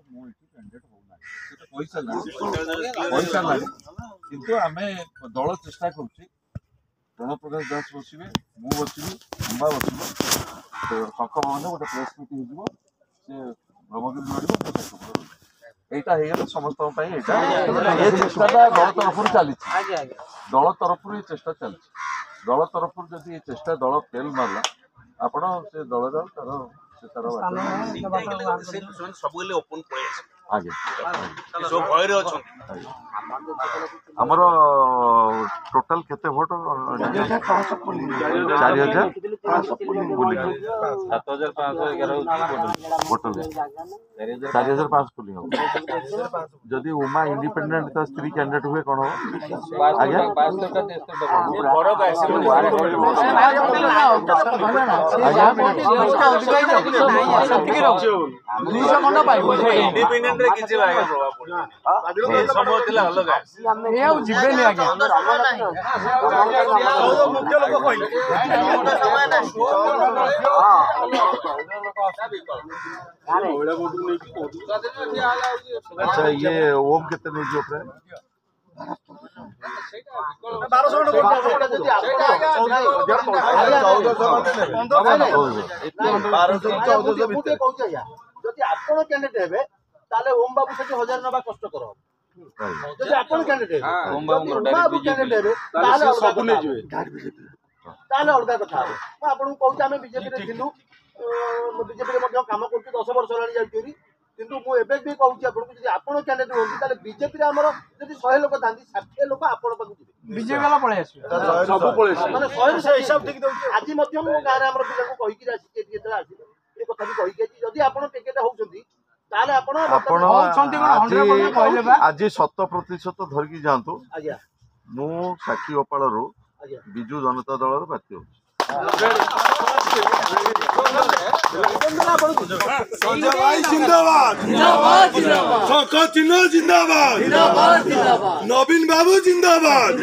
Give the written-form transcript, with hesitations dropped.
Candidate होना किंतु आम दल चेष्टा करुच्ची प्रणव प्रकाश दास बसवे मु बसवी अंबा बसव शंख भवन गोटे प्रेस मीट हो ब्रह्मगिरी लड़े समस्त चेष्टा दल तरफ चली दल तरफ चेष्टा चली दल तरफ जब ये चेष्टा दल फेल मारला आपण से दल तार आमर टोटाल केते भोट 4500 पुलिंग जदि उमा इंडिपेंडेंट तो स्त्री कैंडिडेट हुए कौन इंडिपेंडेंट रे किछि भाई प्रभाव पड़े संभव थिला अलग ए आ जिबेनी आगे मुख्य लोक कहले समय ना अच्छा ये ओम कितने नहीं जो प्रे 1200 ओम बाबू से 1000 नबा कष्ट करो जदि आपण कैंडिडेट ओम बाबू कैंडिडेट ताले सब नै जिवे ताले अलगा कथा म आपन को कहू हम बीजेपी रे थिलु बीजेपी रे मध्य काम करती 10 वर्ष लानी जाइतोरी किंतु मु एबे भी कहू छी आपन को जदि आपण कैंडिडेट होती ताले बीजेपी रे हमर जदि 100 लोक थांती 60 लोक आपण पाकु जिवे बीजेपी वाला पळे आसी सब पळे माने 100 से हिसाब ठीक दउ आज मध्य मु गारे हमर पिला को कहि कि आसी के जेतला आसी ए कथा भी कहि कि जदि आपण टिकेट होउछंती ताले आपण आज 100% धरकी जातु मु साक्षी गोपाल विजु जनता दल प्रार्थी हूँ जिंदाबाद नवीन बाबू जिंदाबाद।